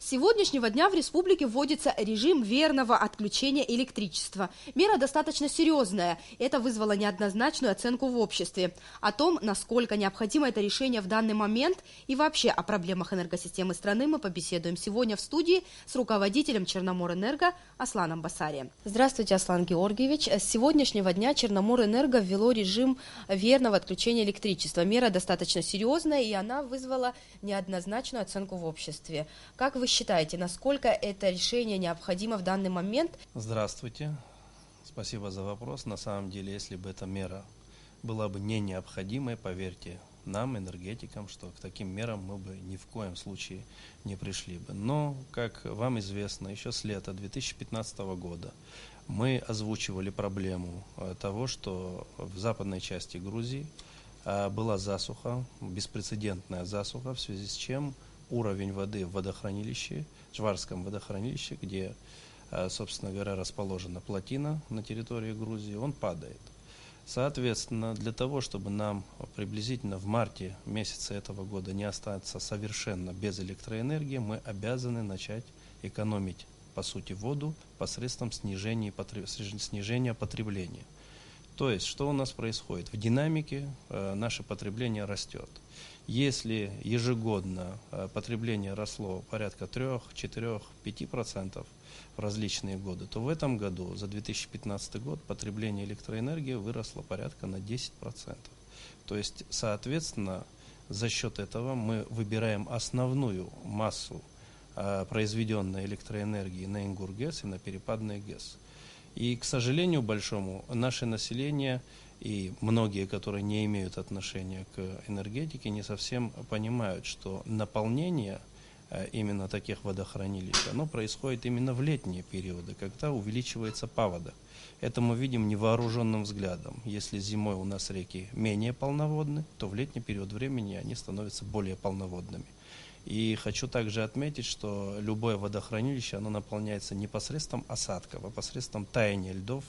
С сегодняшнего дня в республике вводится режим верного отключения электричества. Мера достаточно серьезная. Это вызвало неоднозначную оценку в обществе. О том, насколько необходимо это решение в данный момент и вообще о проблемах энергосистемы страны мы побеседуем сегодня в студии с руководителем Черноморэнерго Асланом Басарием. Здравствуйте, Аслан Георгиевич. С сегодняшнего дня Черноморэнерго ввело режим верного отключения электричества. Мера достаточно серьезная, и она вызвала неоднозначную оценку в обществе. Как вы считаете, насколько это решение необходимо в данный момент? Здравствуйте. Спасибо за вопрос. На самом деле, если бы эта мера была бы не необходимой, поверьте нам, энергетикам, что к таким мерам мы бы ни в коем случае не пришли бы. Но, как вам известно, еще с лета 2015 года мы озвучивали проблему того, что в западной части Грузии была засуха, беспрецедентная засуха, в связи с чем уровень воды в водохранилище, Чварском водохранилище, где, собственно говоря, расположена плотина на территории Грузии, он падает. Соответственно, для того, чтобы нам приблизительно в марте месяце этого года не остаться совершенно без электроэнергии, мы обязаны начать экономить, по сути, воду посредством снижения потребления. То есть, что у нас происходит? В динамике наше потребление растет. Если ежегодно потребление росло порядка 3, 4, 5% в различные годы, то в этом году, за 2015 год, потребление электроэнергии выросло порядка на 10%. То есть, соответственно, за счет этого мы выбираем основную массу произведенной электроэнергии на Ингургэс и на перепадный ГЭС. И, к сожалению большому, наше население и многие, которые не имеют отношения к энергетике, не совсем понимают, что наполнение именно таких водохранилищ, оно происходит именно в летние периоды, когда увеличивается паводок. Это мы видим невооруженным взглядом. Если зимой у нас реки менее полноводны, то в летний период времени они становятся более полноводными. И хочу также отметить, что любое водохранилище, оно наполняется не посредством осадков, а посредством таяния льдов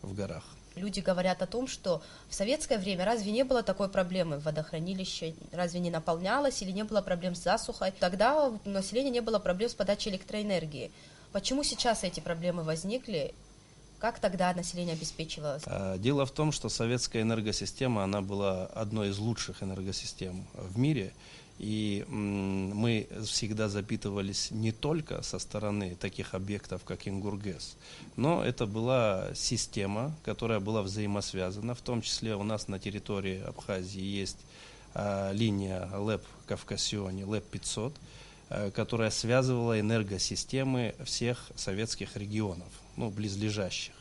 в горах. Люди говорят о том, что в советское время разве не было такой проблемы в водохранилище, разве не наполнялось или не было проблем с засухой? Тогда у населения не было проблем с подачей электроэнергии. Почему сейчас эти проблемы возникли? Как тогда население обеспечивалось? Дело в том, что советская энергосистема, она была одной из лучших энергосистем в мире. И мы всегда запитывались не только со стороны таких объектов, как Ингургэс, но это была система, которая была взаимосвязана. В том числе у нас на территории Абхазии есть линия ЛЭП-Кавкасиони, ЛЭП-500, которая связывала энергосистемы всех советских регионов, близлежащих.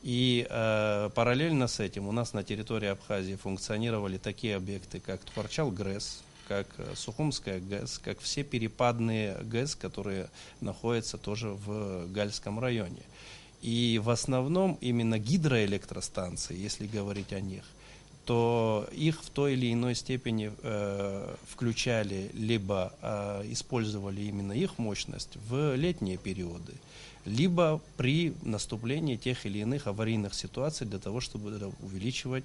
И параллельно с этим у нас на территории Абхазии функционировали такие объекты, как Тхварчал-ГРЭС, как Сухумская ГЭС, как все перепадные ГЭС, которые находятся тоже в Гальском районе. И в основном именно гидроэлектростанции, если говорить о них, то их в той или иной степени включали, либо использовали именно их мощность в летние периоды, либо при наступлении тех или иных аварийных ситуаций для того, чтобы увеличивать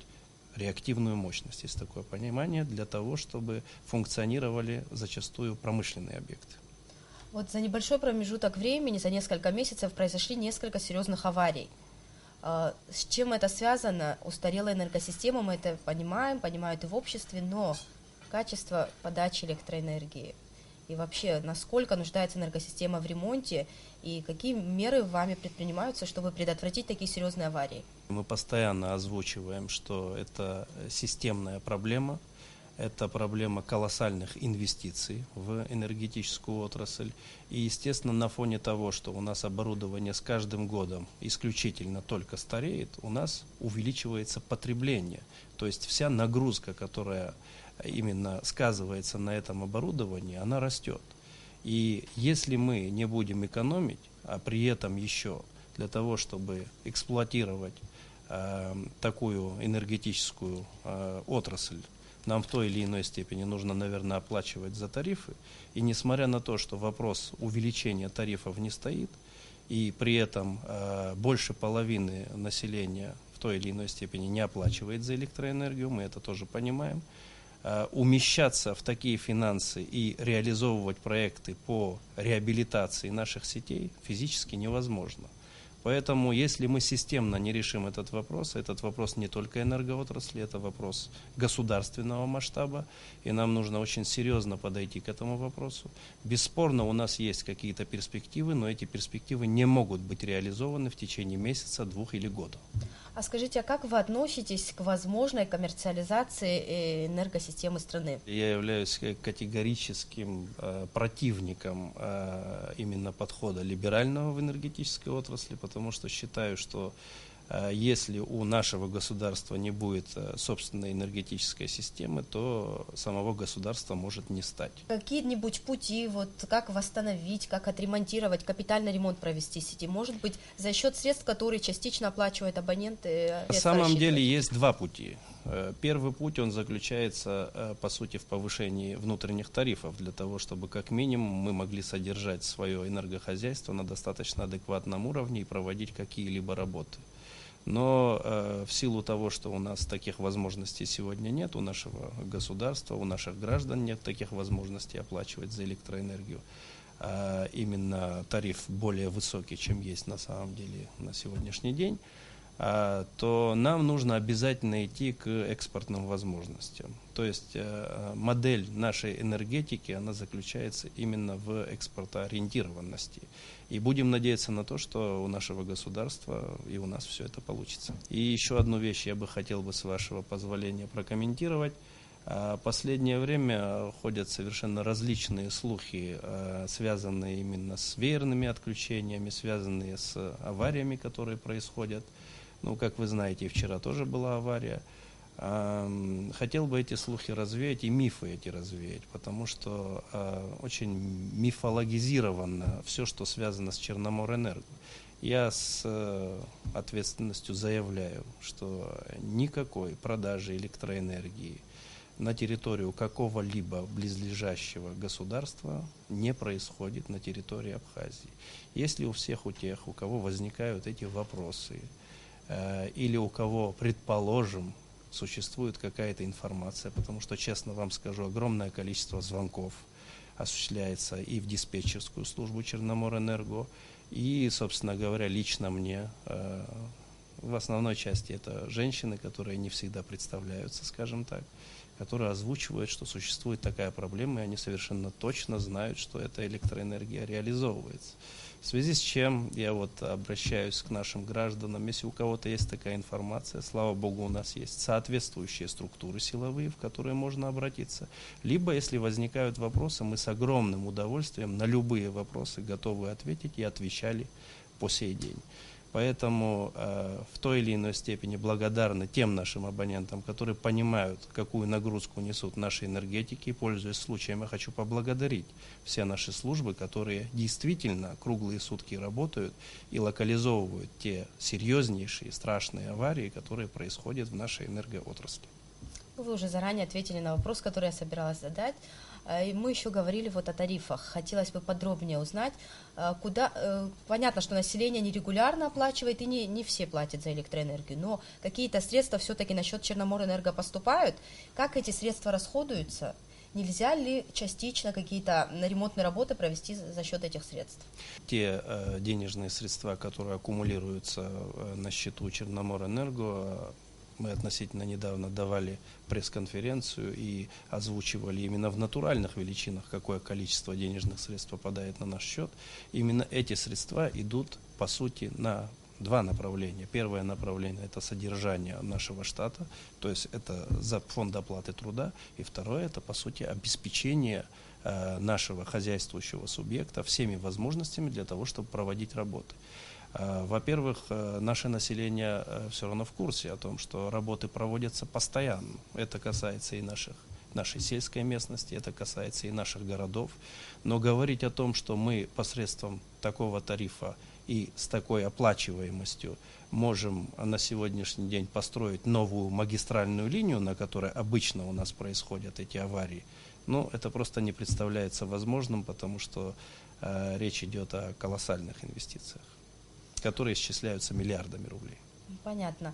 реактивную мощность, есть такое понимание, для того, чтобы функционировали зачастую промышленные объекты. Вот за небольшой промежуток времени, за несколько месяцев произошли несколько серьезных аварий. С чем это связано? Устарелая энергосистема, мы это понимают и в обществе, но качество подачи электроэнергии и вообще, насколько нуждается энергосистема в ремонте, и какие меры вами предпринимаются, чтобы предотвратить такие серьезные аварии? Мы постоянно озвучиваем, что это системная проблема, это проблема колоссальных инвестиций в энергетическую отрасль. И, естественно, на фоне того, что у нас оборудование с каждым годом исключительно только стареет, у нас увеличивается потребление. То есть вся нагрузка, которая именно сказывается на этом оборудовании, она растет. И если мы не будем экономить, а при этом еще для того, чтобы эксплуатировать такую энергетическую отрасль, нам в той или иной степени нужно, наверное, оплачивать за тарифы. И несмотря на то, что вопрос увеличения тарифов не стоит, и при этом больше половины населения в той или иной степени не оплачивает за электроэнергию, мы это тоже понимаем, умещаться в такие финансы и реализовывать проекты по реабилитации наших сетей физически невозможно. Поэтому, если мы системно не решим этот вопрос не только энергоотрасли, это вопрос государственного масштаба, и нам нужно очень серьезно подойти к этому вопросу. Бесспорно, у нас есть какие-то перспективы, но эти перспективы не могут быть реализованы в течение месяца, 2 или года. А скажите, а как вы относитесь к возможной коммерциализации энергосистемы страны? Я являюсь категорическим противником именно подхода либерального в энергетической отрасли, потому что считаю, что если у нашего государства не будет собственной энергетической системы, то самого государства может не стать. Какие-нибудь пути, вот как восстановить, как отремонтировать, капитальный ремонт провести сети? Может быть, за счет средств, которые частично оплачивают абоненты? На самом деле есть два пути. Первый путь, он заключается, по сути, в повышении внутренних тарифов, для того, чтобы как минимум мы могли содержать свое энергохозяйство на достаточно адекватном уровне и проводить какие-либо работы. Но в силу того, что у нас таких возможностей сегодня нет, у нашего государства, у наших граждан нет таких возможностей оплачивать за электроэнергию, именно тариф более высокий, чем есть на самом деле на сегодняшний день, то нам нужно обязательно идти к экспортным возможностям. То есть модель нашей энергетики, она заключается именно в экспортоориентированности. И будем надеяться на то, что у нашего государства и у нас все это получится. И еще одну вещь я бы хотел бы, с вашего позволения, прокомментировать. Последнее время ходят совершенно различные слухи, связанные именно с веерными отключениями, связанные с авариями, которые происходят. Ну, как вы знаете, вчера тоже была авария. Хотел бы эти слухи развеять и мифы эти развеять, потому что очень мифологизировано все, что связано с Черноморэнерго. Я с ответственностью заявляю, что никакой продажи электроэнергии на территорию какого-либо близлежащего государства не происходит на территории Абхазии. Если у всех, у тех, у кого возникают эти вопросы, или у кого, предположим, существует какая-то информация, потому что, честно вам скажу, огромное количество звонков осуществляется и в диспетчерскую службу Черноморэнерго, и, собственно говоря, лично мне. В основной части это женщины, которые не всегда представляются, скажем так, которые озвучивают, что существует такая проблема, и они совершенно точно знают, что эта электроэнергия реализовывается. В связи с чем я вот обращаюсь к нашим гражданам, если у кого-то есть такая информация, слава богу, у нас есть соответствующие структуры силовые, в которые можно обратиться. Либо, если возникают вопросы, мы с огромным удовольствием на любые вопросы готовы ответить и отвечали по сей день. Поэтому в той или иной степени благодарны тем нашим абонентам, которые понимают, какую нагрузку несут наши энергетики. И, пользуясь случаем, я хочу поблагодарить все наши службы, которые действительно круглые сутки работают и локализовывают те серьезнейшие, страшные аварии, которые происходят в нашей энергоотрасли. Вы уже заранее ответили на вопрос, который я собиралась задать. И мы еще говорили вот о тарифах. Хотелось бы подробнее узнать, понятно, что население нерегулярно оплачивает, и не все платят за электроэнергию, но какие-то средства все-таки на счет Черноморэнерго поступают. Как эти средства расходуются? Нельзя ли частично какие-то ремонтные работы провести за счет этих средств? Те денежные средства, которые аккумулируются на счету Черноморэнерго, мы относительно недавно давали пресс-конференцию и озвучивали именно в натуральных величинах, какое количество денежных средств попадает на наш счет. Именно эти средства идут, по сути, на два направления. Первое направление – это содержание нашего штата, то есть это за фонд оплаты труда. И второе – это, по сути, обеспечение нашего хозяйствующего субъекта всеми возможностями для того, чтобы проводить работы. Во-первых, наше население все равно в курсе о том, что работы проводятся постоянно. Это касается и нашей сельской местности, это касается и наших городов. Но говорить о том, что мы посредством такого тарифа и с такой оплачиваемостью можем на сегодняшний день построить новую магистральную линию, на которой обычно у нас происходят эти аварии, это просто не представляется возможным, потому что речь идет о колоссальных инвестициях, которые исчисляются миллиардами рублей. Понятно.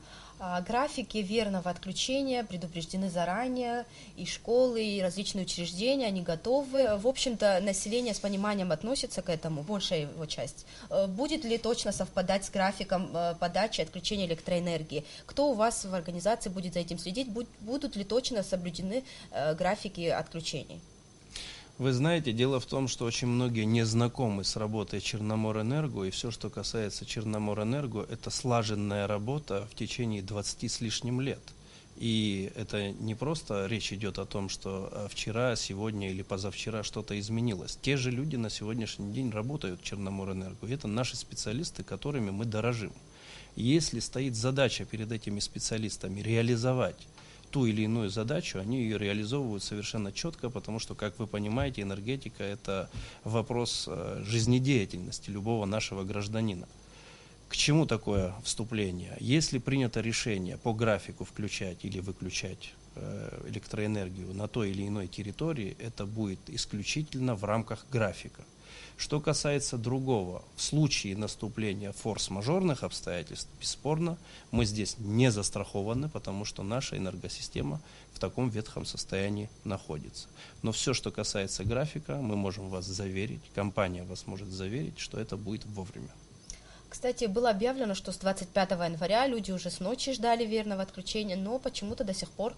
Графики верного отключения предупреждены заранее, и школы, и различные учреждения, они готовы. В общем-то, население с пониманием относится к этому, большая его часть. Будет ли точно совпадать с графиком подачи отключения электроэнергии? Кто у вас в организации будет за этим следить? Будут ли точно соблюдены графики отключений? Вы знаете, дело в том, что очень многие не знакомы с работой Черноморэнерго, и все, что касается Черноморэнерго, это слаженная работа в течение 20 с лишним лет. И это не просто речь идет о том, что вчера, сегодня или позавчера что-то изменилось. Те же люди на сегодняшний день работают в Черноморэнерго, и это наши специалисты, которыми мы дорожим. И если стоит задача перед этими специалистами реализовать ту или иную задачу, они ее реализовывают совершенно четко, потому что, как вы понимаете, энергетика – это вопрос жизнедеятельности любого нашего гражданина. К чему такое вступление? Если принято решение по графику включать или выключать электроэнергию на той или иной территории, это будет исключительно в рамках графика. Что касается другого, в случае наступления форс-мажорных обстоятельств, бесспорно, мы здесь не застрахованы, потому что наша энергосистема в таком ветхом состоянии находится. Но все, что касается графика, мы можем вас заверить, компания вас может заверить, что это будет вовремя. Кстати, было объявлено, что с 25 января люди уже с ночи ждали верного отключения, но почему-то до сих пор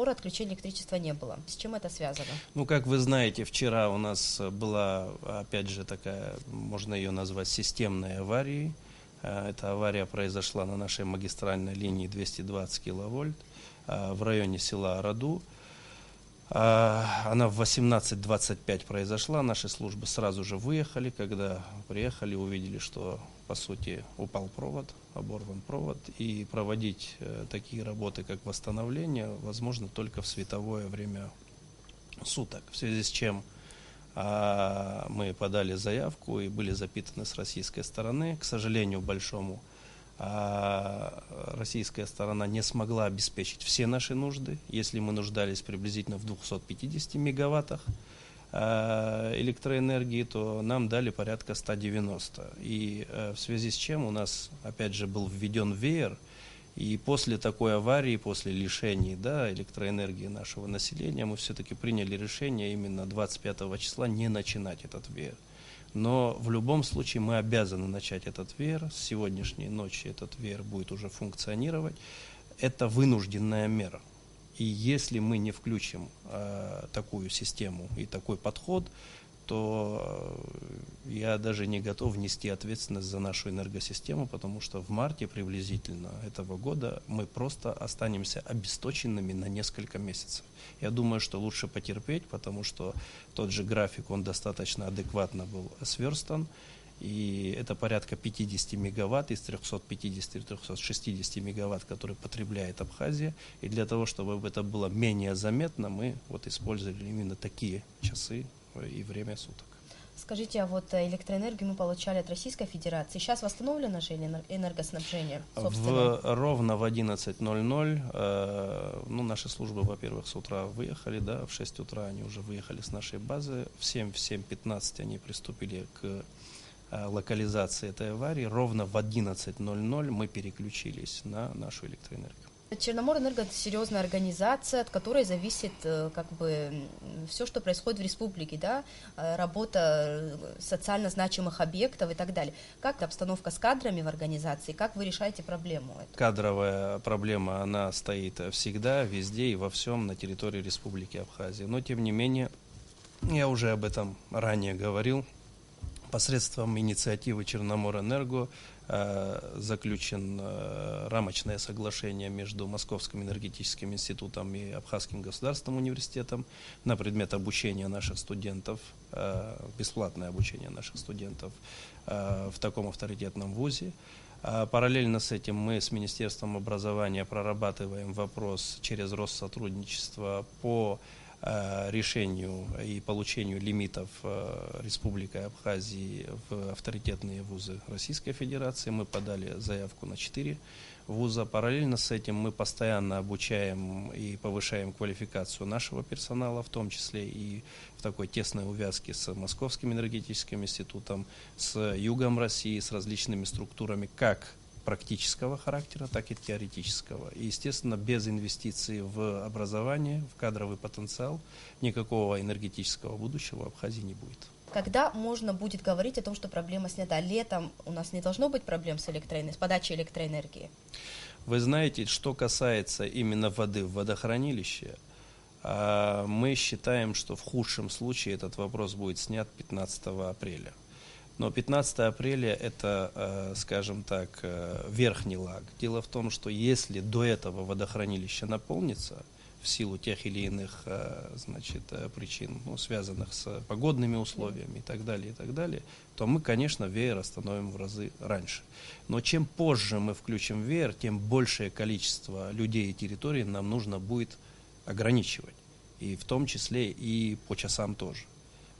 отключения электричества не было. С чем это связано? Ну, как вы знаете, вчера у нас была, опять же, такая, можно ее назвать системной аварией. Эта авария произошла на нашей магистральной линии 220 киловольт в районе села Араду. Она в 18:25 произошла, наши службы сразу же выехали, когда приехали, увидели, что, по сути, упал провод, оборван провод, и проводить такие работы, как восстановление, возможно только в световое время суток, в связи с чем мы подали заявку и были запитаны с российской стороны, к сожалению, большому. Российская сторона не смогла обеспечить все наши нужды. Если мы нуждались приблизительно в 250 мегаваттах электроэнергии, то нам дали порядка 190. И в связи с чем у нас, опять же, был введен веер, и после такой аварии, после лишений электроэнергии нашего населения, мы все-таки приняли решение именно 25 числа не начинать этот веер. Но в любом случае мы обязаны начать этот веер. С сегодняшней ночи этот веер будет уже функционировать. Это вынужденная мера. И если мы не включим такую систему и такой подход, то я даже не готов нести ответственность за нашу энергосистему, потому что в марте приблизительно этого года мы просто останемся обесточенными на несколько месяцев. Я думаю, что лучше потерпеть, потому что тот же график, он достаточно адекватно был сверстан, и это порядка 50 мегаватт из 350-360 мегаватт, которые потребляет Абхазия. И для того, чтобы это было менее заметно, мы использовали именно такие часы и время суток. Скажите, а вот электроэнергию мы получали от Российской Федерации. Сейчас восстановлено же энергоснабжение, собственно? Ровно в 11:00, наши службы, во-первых, с утра выехали, в 6 утра они уже выехали с нашей базы, в 7:15 они приступили к локализации этой аварии. Ровно в 11:00 мы переключились на нашу электроэнергию. Черноморэнерго – это серьезная организация, от которой зависит все, что происходит в республике, работа социально значимых объектов и так далее. Как обстановка с кадрами в организации, как вы решаете проблему эту? Кадровая проблема, она стоит всегда, везде и во всем на территории Республики Абхазия. Но, тем не менее, я уже об этом ранее говорил, посредством инициативы Черноморэнерго заключен рамочное соглашение между Московским энергетическим институтом и Абхазским государственным университетом на предмет обучения наших студентов, бесплатное обучение наших студентов в таком авторитетном вузе. Параллельно с этим мы с Министерством образования прорабатываем вопрос через Россотрудничество по решению и получению лимитов Республикой Абхазии в авторитетные вузы Российской Федерации. Мы подали заявку на 4 вуза. Параллельно с этим мы постоянно обучаем и повышаем квалификацию нашего персонала, в том числе и в такой тесной увязке с Московским энергетическим институтом, с Югом России, с различными структурами, как практического характера, так и теоретического. И, естественно, без инвестиций в образование, в кадровый потенциал никакого энергетического будущего в Абхазии не будет. Когда можно будет говорить о том, что проблема снята? Летом у нас не должно быть проблем с подачей электроэнергии? Вы знаете, что касается именно воды в водохранилище, мы считаем, что в худшем случае этот вопрос будет снят 15 апреля. Но 15 апреля это, скажем так, верхний лаг. Дело в том, что если до этого водохранилище наполнится в силу тех или иных, причин, связанных с погодными условиями и так далее, то мы, конечно, веер остановим в разы раньше. Но чем позже мы включим веер, тем большее количество людей и территорий нам нужно будет ограничивать. И в том числе и по часам тоже.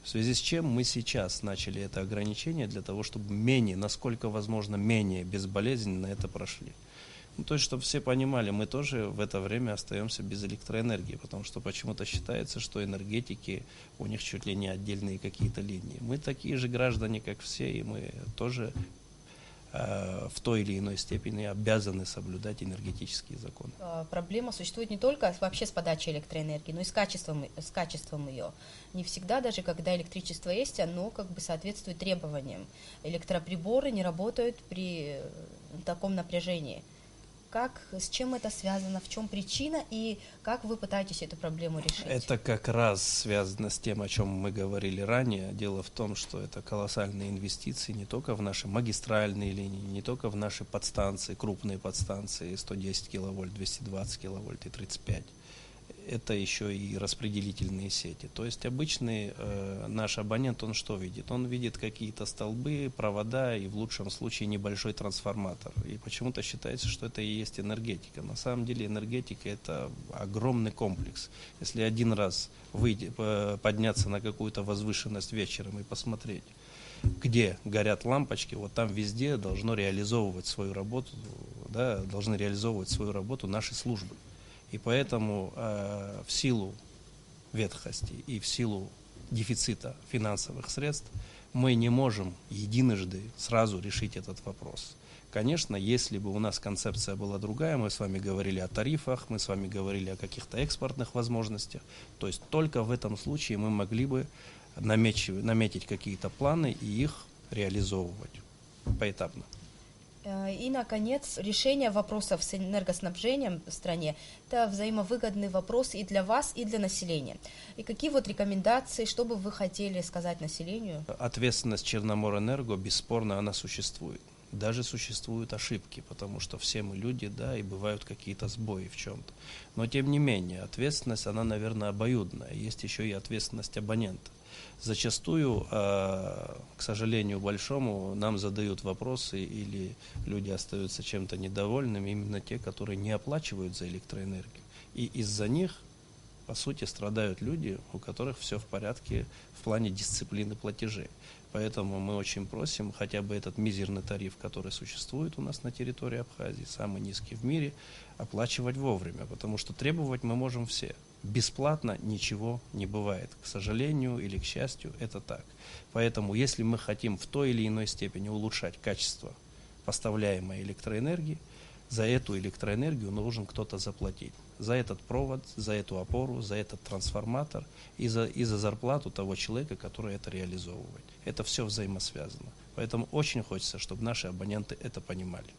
В связи с чем мы сейчас начали это ограничение для того, чтобы насколько возможно, менее безболезненно это прошли. То есть, чтобы все понимали, мы тоже в это время остаемся без электроэнергии, потому что почему-то считается, что энергетики, у них чуть ли не отдельные какие-то линии. Мы такие же граждане, как все, и мы тоже в той или иной степени обязаны соблюдать энергетические законы. Проблема существует не только вообще с подачей электроэнергии, но и с качеством ее. Не всегда, даже когда электричество есть, оно соответствует требованиям. Электроприборы не работают при таком напряжении. С чем это связано, в чем причина и как вы пытаетесь эту проблему решить? Это как раз связано с тем, о чем мы говорили ранее. Дело в том, что это колоссальные инвестиции не только в наши магистральные линии, не только в наши подстанции, крупные подстанции 110 киловольт, 220 киловольт и 35. Это еще и распределительные сети. То есть обычный наш абонент, он что видит? Он видит какие-то столбы, провода и в лучшем случае небольшой трансформатор. И почему-то считается, что это и есть энергетика. На самом деле энергетика — это огромный комплекс. Если один раз подняться на какую-то возвышенность вечером и посмотреть, где горят лампочки, вот там везде должны реализовывать свою работу наши службы. И поэтому в силу ветхости и в силу дефицита финансовых средств мы не можем единожды сразу решить этот вопрос. Конечно, если бы у нас концепция была другая, мы с вами говорили о тарифах, мы с вами говорили о каких-то экспортных возможностях, то есть только в этом случае мы могли бы наметить какие-то планы и их реализовывать поэтапно. И, наконец, решение вопросов с энергоснабжением в стране – это взаимовыгодный вопрос и для вас, и для населения. И какие рекомендации, что бы вы хотели сказать населению? Ответственность Черноморэнерго, бесспорно, она существует. Даже существуют ошибки, потому что все мы люди, и бывают какие-то сбои в чем-то. Но, тем не менее, ответственность, она, наверное, обоюдная. Есть еще и ответственность абонента. Зачастую, к сожалению большому, нам задают вопросы или люди остаются чем-то недовольными, именно те, которые не оплачивают за электроэнергию. И из-за них, по сути, страдают люди, у которых все в порядке в плане дисциплины платежей. Поэтому мы очень просим хотя бы этот мизерный тариф, который существует у нас на территории Абхазии, самый низкий в мире, оплачивать вовремя, потому что требовать мы можем все. Бесплатно ничего не бывает. К сожалению или к счастью, это так. Поэтому, если мы хотим в той или иной степени улучшать качество поставляемой электроэнергии, за эту электроэнергию нужен кто-то заплатить. За этот провод, за эту опору, за этот трансформатор и за зарплату того человека, который это реализовывает. Это все взаимосвязано. Поэтому очень хочется, чтобы наши абоненты это понимали.